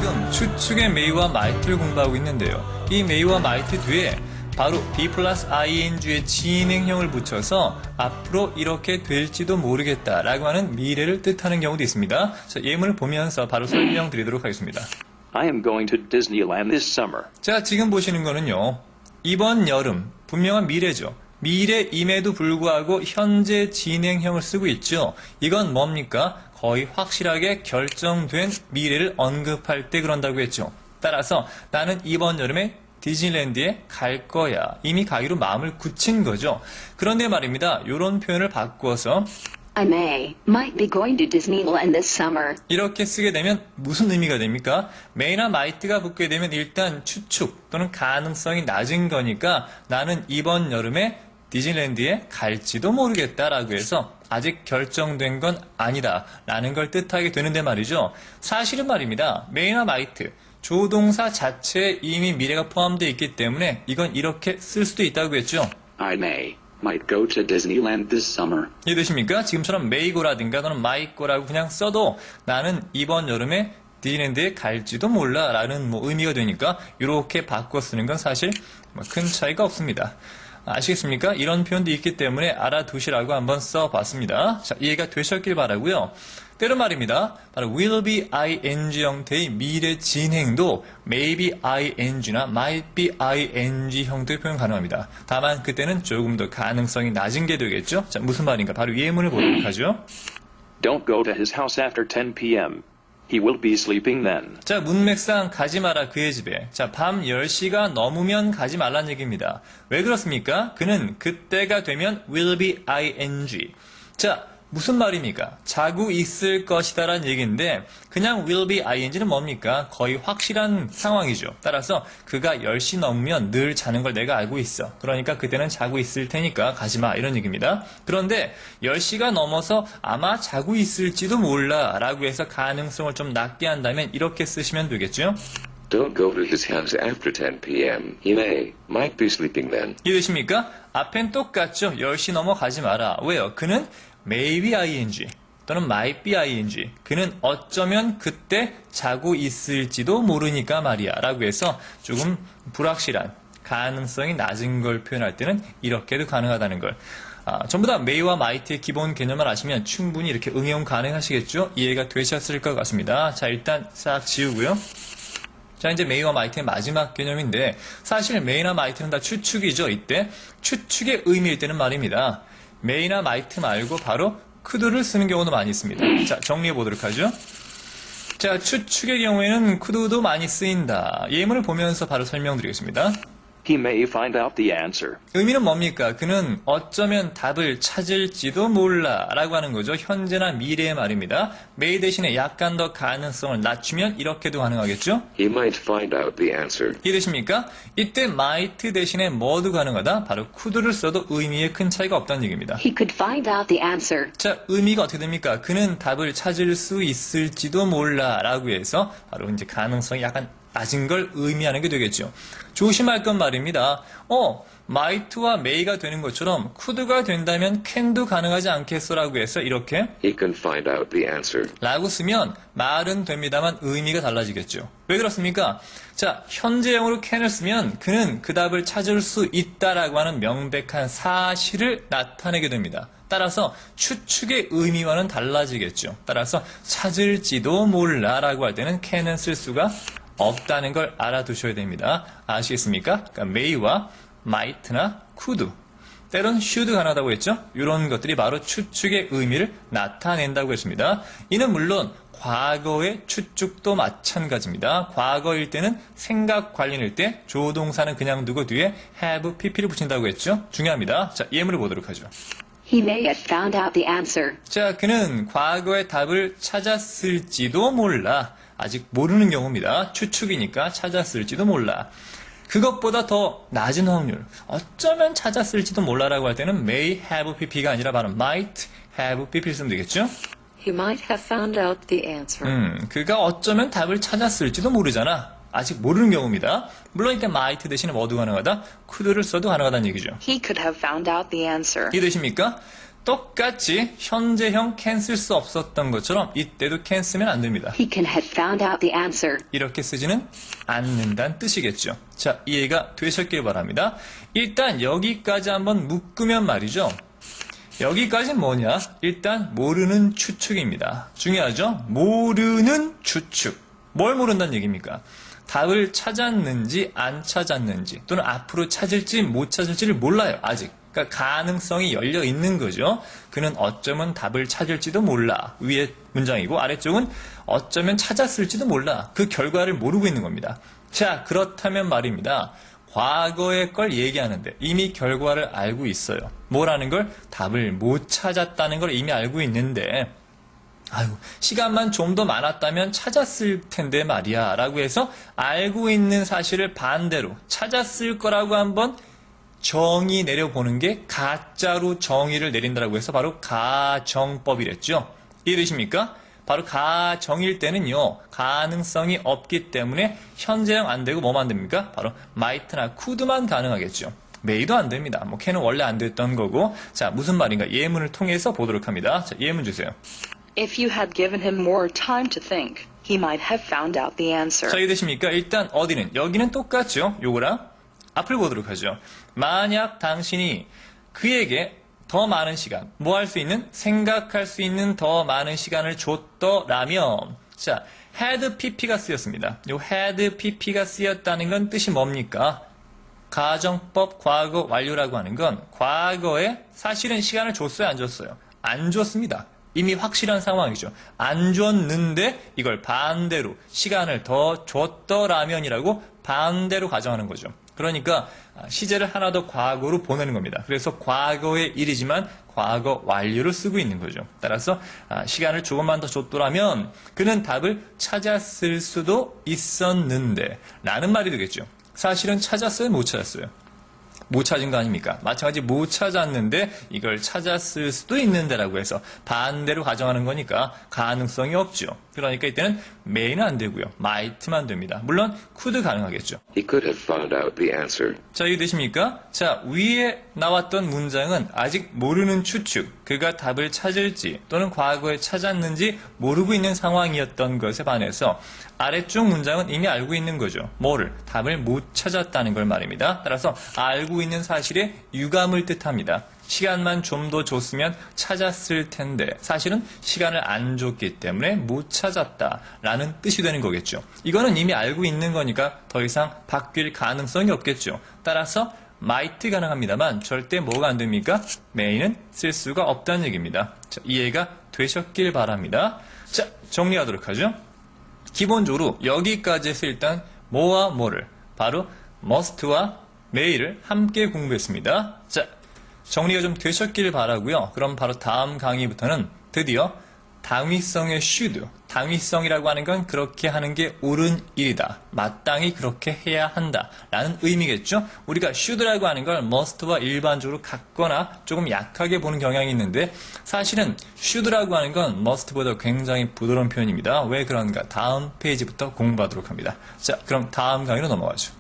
지금 추측의 may와 might를 공부하고 있는데요. 이 may와 might 뒤에 바로 be 플러스 ing의 진행형을 붙여서 앞으로 이렇게 될지도 모르겠다라고 하는 미래를 뜻하는 경우도 있습니다. 자, 예문을 보면서 바로 설명드리도록 하겠습니다. I am going to Disneyland this summer. 자, 지금 보시는 거는요. 이번 여름, 분명한 미래죠. 미래임에도 불구하고 현재 진행형을 쓰고 있죠. 이건 뭡니까? 거의 확실하게 결정된 미래를 언급할 때 그런다고 했죠. 따라서 나는 이번 여름에 디즈니랜드에 갈 거야. 이미 가기로 마음을 굳힌 거죠. 그런데 말입니다. 이런 표현을 바꾸어서 I might be going to Disneyland this summer. 이렇게 쓰게 되면 무슨 의미가 됩니까? may나 might가 붙게 되면 일단 추측 또는 가능성이 낮은 거니까 나는 이번 여름에 디즈니랜드에 갈지도 모르겠다라고 해서 아직 결정된 건 아니다 라는 걸 뜻하게 되는데 말이죠. 사실은 말입니다. may나 might 조동사 자체에 이미 미래가 포함되어 있기 때문에 이건 이렇게 쓸 수도 있다고 했죠. I might go to Disneyland this summer. 이해되십니까? 지금처럼 may go라든가 또는 might go라고 그냥 써도 나는 이번 여름에 디즈니랜드에 갈지도 몰라 라는 의미가 되니까 이렇게 바꿔 쓰는 건 사실 큰 차이가 없습니다. 아시겠습니까? 이런 표현도 있기 때문에 알아두시라고 한번 써봤습니다. 자, 이해가 되셨길 바라고요. 때로 말입니다. 바로 will be ing 형태의 미래 진행도 may be ing나 might be ing 형태의 표현 가능합니다. 다만 그때는 조금 더 가능성이 낮은 게 되겠죠? 자, 무슨 말인가? 바로 예문을 보도록 하죠. Don't go to his house after 10 p.m. He will be sleeping then. 자, 문맥상 가지 마라 그의 집에. 자, 밤 10시가 넘으면 가지 말란 얘기입니다. 왜 그렇습니까? 그는 그때가 되면 will be ing. 자, 무슨 말입니까? 자고 있을 것이다라는 얘기인데 그냥 will be ing는 뭡니까? 거의 확실한 상황이죠. 따라서 그가 10시 넘으면 늘 자는 걸 내가 알고 있어. 그러니까 그때는 자고 있을 테니까 가지마 이런 얘기입니다. 그런데 10시가 넘어서 아마 자고 있을지도 몰라 라고 해서 가능성을 좀 낮게 한다면 이렇게 쓰시면 되겠죠. Don't go to his house after 10 p.m. He might be sleeping then. 이해되십니까? 앞엔 똑같죠. 10시 넘어 가지 마라. 왜요? 그는 may be ing 또는 might be ing 그는 어쩌면 그때 자고 있을지도 모르니까 말이야 라고 해서 조금 불확실한 가능성이 낮은 걸 표현할 때는 이렇게도 가능하다는 걸 전부 다 may와 might의 기본 개념을 아시면 충분히 이렇게 응용 가능하시겠죠? 이해가 되셨을 것 같습니다. 자, 일단 싹 지우고요. 자, 이제 may와 might의 마지막 개념인데 사실 may나 might는 다 추측이죠. 이때 추측의 의미일 때는 말입니다. may나 might 말고 바로 could를 쓰는 경우도 많이 있습니다. 자, 정리해 보도록 하죠. 자, 추측의 경우에는 could도 많이 쓰인다. 예문을 보면서 바로 설명드리겠습니다. He may find out the answer. 의미는 뭡니까? 그는 어쩌면 답을 찾을지도 몰라 라고 하는 거죠. 현재나 미래의 말입니다. may 대신에 약간 더 가능성을 낮추면 이렇게도 가능하겠죠. He might find out the answer. 이해되십니까? 이때 might 대신에 뭐도 가능하다? 바로 could를 써도 의미에 큰 차이가 없다는 얘기입니다. He could find out the answer. 자, 의미가 어떻게 됩니까? 그는 답을 찾을 수 있을지도 몰라 라고 해서 바로 이제 가능성이 약간 낮은 걸 의미하는 게 되겠죠. 조심할 건 말입니다. might와 may가 되는 것처럼 could가 된다면 can도 가능하지 않겠소라고 해서 이렇게 He can find out the answer. 라고 쓰면 말은 됩니다만 의미가 달라지겠죠. 왜 그렇습니까? 자, 현재형으로 can을 쓰면 그는 그 답을 찾을 수 있다라고 하는 명백한 사실을 나타내게 됩니다. 따라서 추측의 의미와는 달라지겠죠. 따라서 찾을지도 몰라라고 할 때는 can은 쓸 수가 없다는 걸 알아두셔야 됩니다. 아시겠습니까? 그러니까 may와 might나 could, 때론 should 가능하다고 했죠? 이런 것들이 바로 추측의 의미를 나타낸다고 했습니다. 이는 물론 과거의 추측도 마찬가지입니다. 과거일 때는 생각 관련일 때 조동사는 그냥 두고 뒤에 have, pp를 붙인다고 했죠? 중요합니다. 자, 예문을 보도록 하죠. He may have found out the answer. 자, 그는 과거의 답을 찾았을지도 몰라. 아직 모르는 경우입니다. 추측이니까 찾았을지도 몰라. 그것보다 더 낮은 확률, 어쩌면 찾았을지도 몰라라고 할 때는 may have pp가 아니라 바로 might have pp를 쓰면 되겠죠? He might have found out the answer. 그가 어쩌면 답을 찾았을지도 모르잖아. 아직 모르는 경우입니다. 물론 이때 might 대신에 뭐도 가능하다? could를 써도 가능하다는 얘기죠. He could have found out the answer. 이해되십니까? 똑같이 현재형 can 쓸 수 없었던 것처럼 이때도 can 쓰면 안 됩니다. He can have found out the answer. 이렇게 쓰지는 않는다는 뜻이겠죠. 자, 이해가 되셨길 바랍니다. 일단 여기까지 한번 묶으면 말이죠. 여기까지는 뭐냐? 일단 모르는 추측입니다. 중요하죠? 모르는 추측. 뭘 모른다는 얘기입니까? 답을 찾았는지 안 찾았는지 또는 앞으로 찾을지 못 찾을지를 몰라요. 아직. 그러니까 가능성이 열려 있는 거죠. 그는 어쩌면 답을 찾을지도 몰라. 위에 문장이고 아래쪽은 어쩌면 찾았을지도 몰라. 그 결과를 모르고 있는 겁니다. 자, 그렇다면 말입니다. 과거의 걸 얘기하는데 이미 결과를 알고 있어요. 뭐라는 걸? 답을 못 찾았다는 걸 이미 알고 있는데 아유, 시간만 좀 더 많았다면 찾았을 텐데 말이야 라고 해서 알고 있는 사실을 반대로 찾았을 거라고 한번 정의 내려보는 게 가짜로 정의를 내린다라고 해서 바로 가정법이랬죠. 이해되십니까? 바로 가정일 때는요, 가능성이 없기 때문에 현재형 안 되고 뭐만 됩니까? 바로 might나 could만 가능하겠죠. may도 안 됩니다. 뭐 can은 원래 안 됐던 거고. 자, 무슨 말인가? 예문을 통해서 보도록 합니다. 자, 예문 주세요. If you had given him more time to think, he might have found out the answer. 자, 이해되십니까? 일단 어디는? 여기는 똑같죠? 요거랑 앞을 보도록 하죠. 만약 당신이 그에게 더 많은 시간, 뭐 할 수 있는? 생각할 수 있는 더 많은 시간을 줬더라면, 자, had pp가 쓰였습니다. 요 had pp가 쓰였다는 건 뜻이 뭡니까? 가정법 과거 완료라고 하는 건 과거에 사실은 시간을 줬어요, 안 줬어요? 안 줬습니다. 이미 확실한 상황이죠. 안 줬는데 이걸 반대로 시간을 더 줬더라면이라고 반대로 가정하는 거죠. 그러니까 시제를 하나 더 과거로 보내는 겁니다. 그래서 과거의 일이지만 과거 완료를 쓰고 있는 거죠. 따라서 시간을 조금만 더 줬더라면 그는 답을 찾았을 수도 있었는데 라는 말이 되겠죠. 사실은 찾았어요? 못 찾았어요? 못 찾은 거 아닙니까? 마찬가지 못 찾았는데 이걸 찾았을 수도 있는데라고 해서 반대로 가정하는 거니까 가능성이 없죠. 그러니까 이때는 may는 안 되고요. might만 됩니다. 물론 could 가능하겠죠. He could have found out the answer. 자, 이해되십니까? 자, 위에 나왔던 문장은 아직 모르는 추측, 그가 답을 찾을지 또는 과거에 찾았는지 모르고 있는 상황이었던 것에 반해서 아래쪽 문장은 이미 알고 있는 거죠. 뭐를? 답을 못 찾았다는 걸 말입니다. 따라서 알고 있는 사실의 유감을 뜻합니다. 시간만 좀 더 줬으면 찾았을 텐데 사실은 시간을 안 줬기 때문에 못 찾았다라는 뜻이 되는 거겠죠. 이거는 이미 알고 있는 거니까 더 이상 바뀔 가능성이 없겠죠. 따라서 might 가능합니다만 절대 뭐가 안 됩니까? may는 쓸 수가 없다는 얘기입니다. 자, 이해가 되셨길 바랍니다. 자, 정리하도록 하죠. 기본적으로 여기까지에서 일단 뭐와 뭐를 바로 must와 may를 함께 공부했습니다. 자, 정리가 좀 되셨길 바라고요. 그럼 바로 다음 강의부터는 드디어 당위성의 should, 당위성이라고 하는 건 그렇게 하는 게 옳은 일이다. 마땅히 그렇게 해야 한다. 라는 의미겠죠. 우리가 should라고 하는 걸 must와 일반적으로 같거나 조금 약하게 보는 경향이 있는데 사실은 should라고 하는 건 must보다 굉장히 부드러운 표현입니다. 왜 그런가? 다음 페이지부터 공부하도록 합니다. 자, 그럼 다음 강의로 넘어가죠.